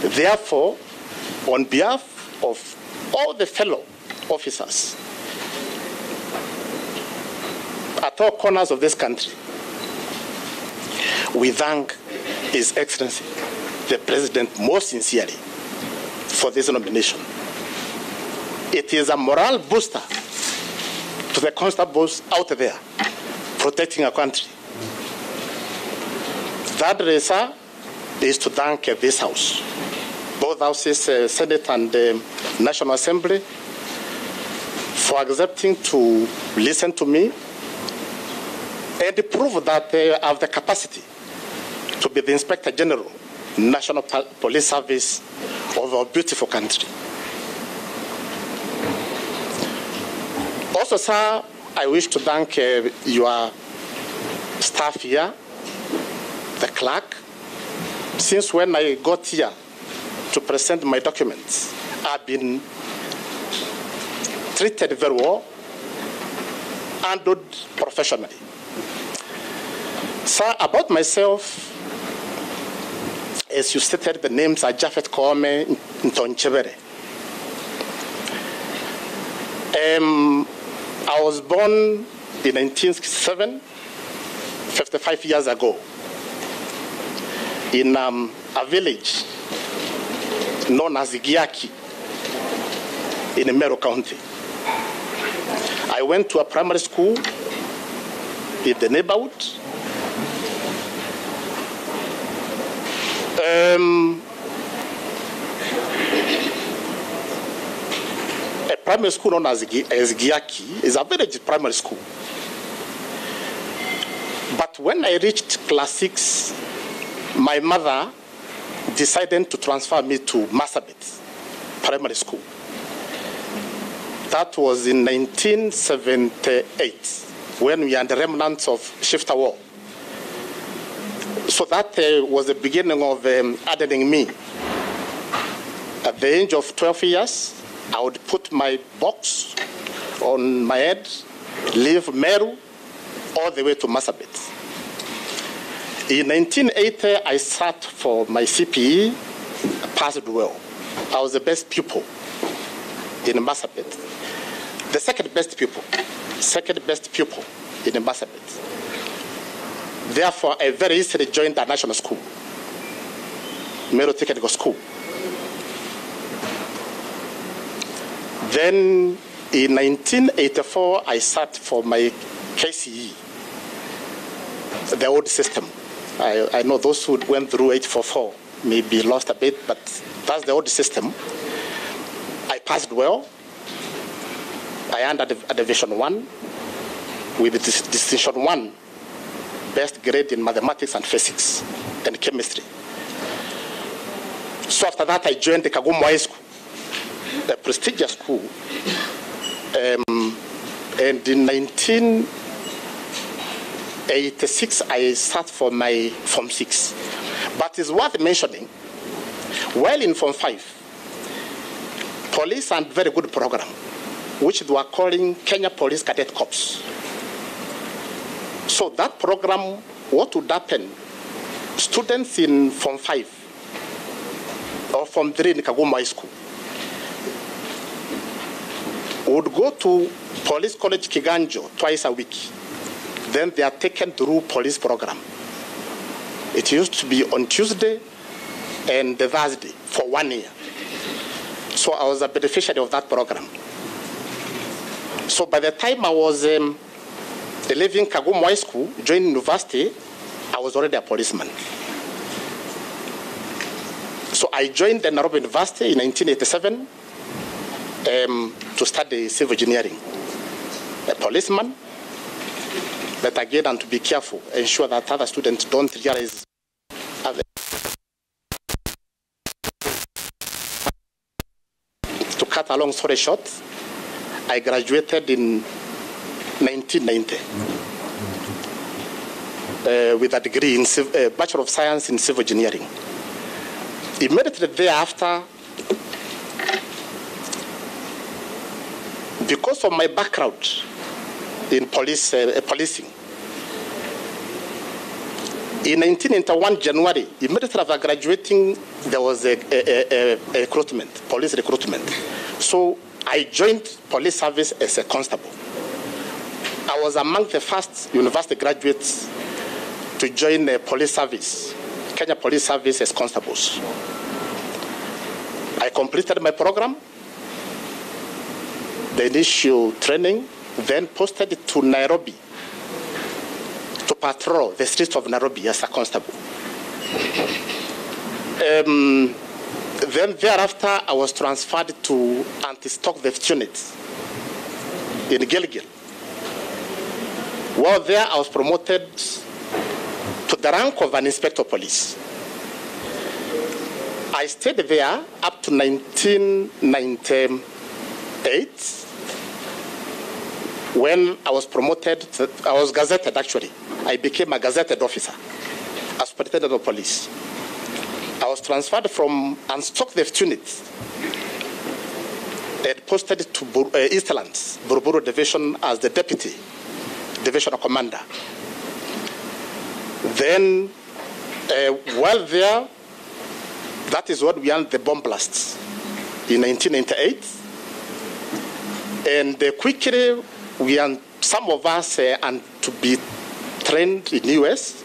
Therefore, on behalf of all the fellow officers at all corners of this country, we thank His Excellency, the President, most sincerely for this nomination. It is a morale booster to the constables out there protecting our country. Thirdly, sir, is to thank this House, both houses, Senate and National Assembly, for accepting to listen to me and prove that they have the capacity to be the Inspector General, National Police Service of our beautiful country. Also, sir, I wish to thank your staff here, the clerk. Since when I got here to present my documents, I've been treated very well, handled professionally. Sir, about myself, as you stated, the names are Japheth Koome Ntonchebere. I was born in 1967, 55 years ago, in a village known as Giaki in Meru County. I went to a primary school in the neighborhood. A primary school known as Giaki is a village primary school. But when I reached class 6, my mother decided to transfer me to Marsabit Primary School. That was in 1978, when we had the remnants of shifter war. So that was the beginning of adding me. At the age of 12 years, I would put my box on my head, leave Meru, all the way to Marsabit. In 1980, I sat for my CPE, passed well. I was the best pupil in Marsabit. The second best pupil in Marsabit. Therefore, I very easily joined the national school, Meru Technical School. Then, in 1984, I sat for my KCE, the old system. I know those who went through 844 may be lost a bit, but that's the old system. I passed well. I earned a Division 1 with Distinction 1, best grade in mathematics and physics and chemistry. So after that, I joined the Koome High School, a prestigious school. And in 1986, I sat for my Form 6. But it's worth mentioning, while in Form 5, police had a very good program, which they were calling Kenya Police Cadet Corps. So that program, what would happen? Students in Form 5 or Form 3 in Koome High School would go to Police College Kiganjo twice a week. Then they are taken through police program. It used to be on Tuesday and Thursday for 1 year. So I was a beneficiary of that program. So by the time I was leaving Koome High School, joining university, I was already a policeman. So I joined the Nairobi University in 1987 to study civil engineering. A policeman, but again, and to be careful, ensure that other students don't realize. To cut a long story short, I graduated in 1990 with a degree in Bachelor of Science in Civil Engineering. Immediately thereafter, because of my background in policing, In 1991 January, immediately after graduating, there was a recruitment, police recruitment. So I joined police service as a constable. I was among the first university graduates to join the police service, Kenya Police Service, as constables. I completed my program, the initial training, then posted to Nairobi to patrol the streets of Nairobi as a constable. Then thereafter, I was transferred to anti-stock theft unit in Gilgil. While there, I was promoted to the rank of an inspector of police. I stayed there up to 1998, when I was promoted, I was gazetted actually. I became a gazetted officer as superintendent of police. I was transferred from unstock theft unit and posted to Eastlands, Buruburu Division, as the deputy divisional commander. Then, while there, that is when we had the bomb blasts in 1998. And quickly, some of us and to be trained in the US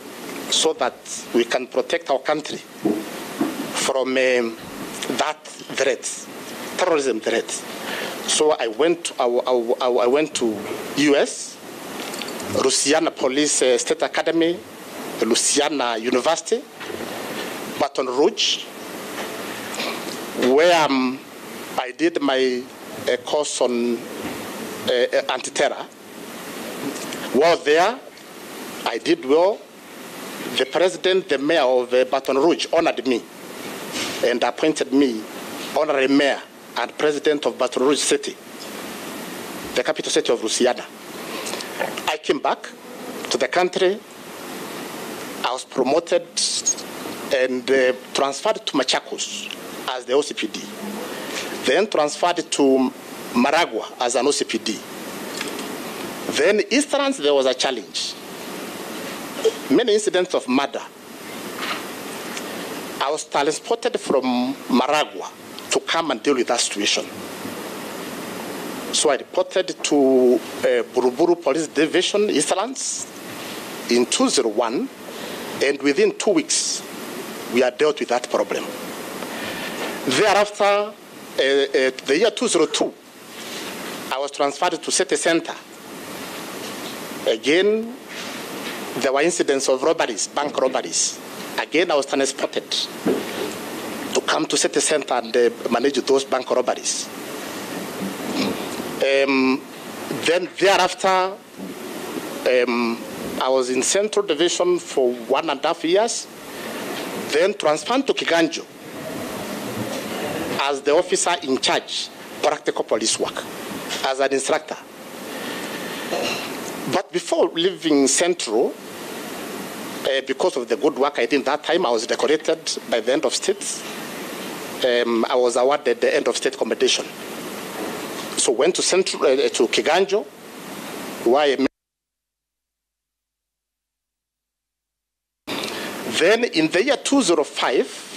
so that we can protect our country from that threat, terrorism threat. So I went to US, Louisiana Police State Academy, Louisiana University, Baton Rouge, where I did my course on anti-terror. While there, I did well. The president, the mayor of Baton Rouge honored me and appointed me honorary mayor and president of Baton Rouge City, the capital city of Louisiana. I came back to the country. I was promoted and transferred to Machakos as the OCPD. Then transferred to Maragua as an OCPD. Then Eastlands, there was a challenge. Many incidents of murder. I was transported from Maragua to come and deal with that situation. So I reported to Buruburu Police Division, Eastlands, in 2001, and within 2 weeks, we had dealt with that problem. Thereafter, the year 2002, I was transferred to City Center. Again, there were incidents of robberies, bank robberies. Again, I was transported to come to City Center and manage those bank robberies. Then thereafter, I was in Central Division for 1.5 years, then transferred to Kiganjo as the officer in charge, practical police work, as an instructor. But before leaving Central, because of the good work I did that time, I was decorated by the end of state. I was awarded the end of state commendation. So went to Central, to Kiganjo, where I met. Then in the year 2005,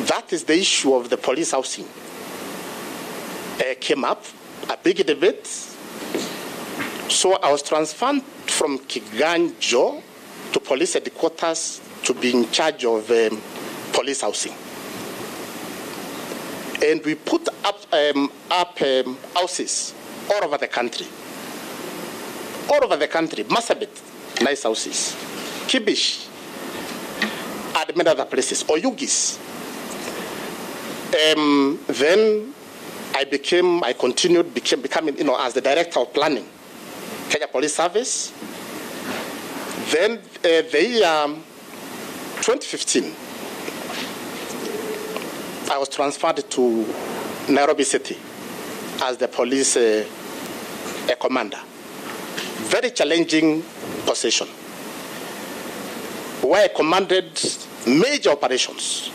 that is the issue of the police housing. Came up, a big debate. So I was transferred from Kiganjo to police headquarters to be in charge of police housing. And we put up houses all over the country. All over the country, Marsabit, nice houses. Kibish, and many other places, Oyugis. Then I continued becoming, as the director of planning, Kenya Police Service. Then the year 2015, I was transferred to Nairobi City as the police commander. Very challenging position, where I commanded major operations,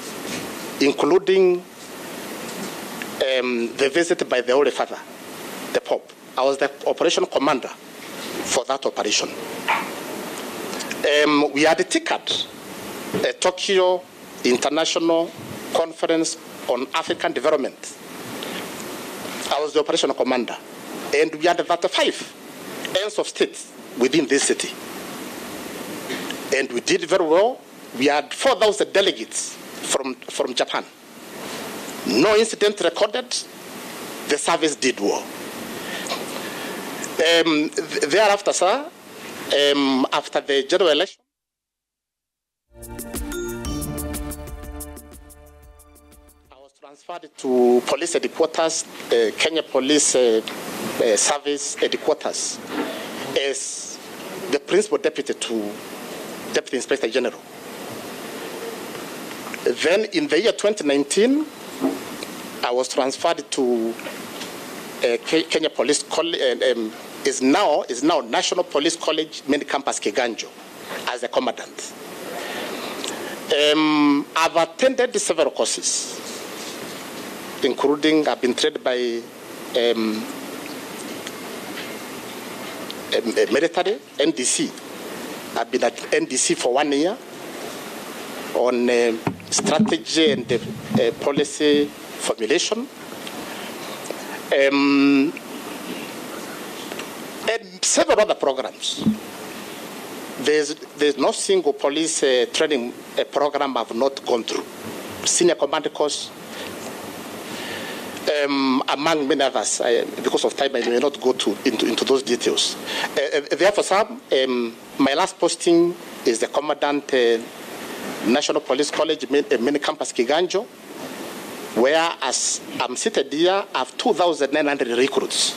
including the visit by the Holy Father, the Pope. I was the operation commander for that operation. We had ticketed a Tokyo International Conference on African Development. I was the operational commander. And we had 35 heads of state within this city. And we did very well. We had 4,000 delegates from Japan. No incident recorded. The service did well. Thereafter, sir, after the general election, I was transferred to police headquarters, Kenya Police Service headquarters, as the principal deputy to Deputy Inspector General. Then in the year 2019, I was transferred to Kenya Police College, is now National Police College, Main Campus Kiganjo, as a commandant. I've attended several courses, including I've been trained by military, NDC. I've been at NDC for 1 year on strategy and policy formulation. And several other programs. There's no single police training program I've not gone through. Senior command course, among many others. Because of time, I may not go into those details. Therefore, sir, my last posting is the commandant, National Police College, Main Campus Kiganjo, where, as I'm seated here, I have 2,900 recruits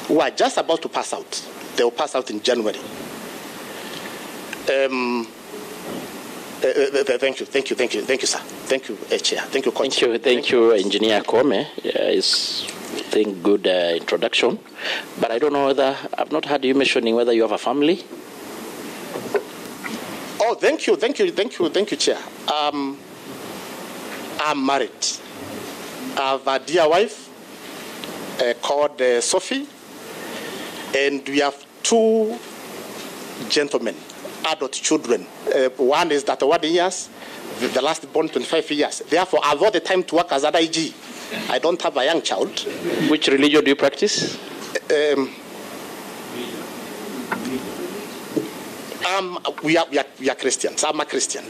who are just about to pass out. They will pass out in January. Thank you, sir. Thank you, Chair. Thank you, Coach. Thank you, Engineer Koome. It's a good introduction. But I don't know whether, I've not heard you mentioning whether you have a family. Oh, thank you, Chair. I'm married. I have a dear wife called Sophie, and we have 2 gentlemen, adult children. One is 31 years, the last born 25 years. Therefore, I've all the time to work as an IG. I don't have a young child. Which religion do you practice? We are Christians. I'm a Christian.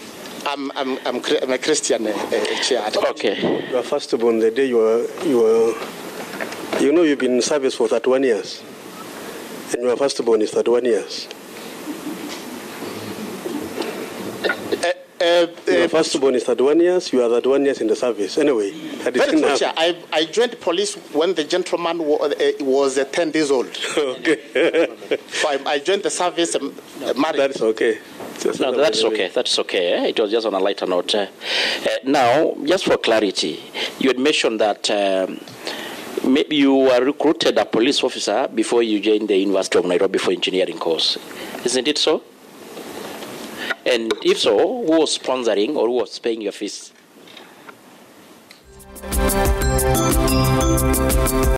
I'm a Christian, Chair. Okay. You are firstborn the day you've been in service for 31 years. And your firstborn is 31 years. Your firstborn is 31 years, you are 31 years in the service. Anyway, very true, Chair. I joined police when the gentleman was 10 days old. Okay. So I joined the service married. That's okay. No, that's okay. That's okay. It was just on a lighter note. Now, just for clarity, you had mentioned that maybe you were recruited a police officer before you joined the University of Nairobi for engineering course. Isn't it so? And if so, who was sponsoring or who was paying your fees?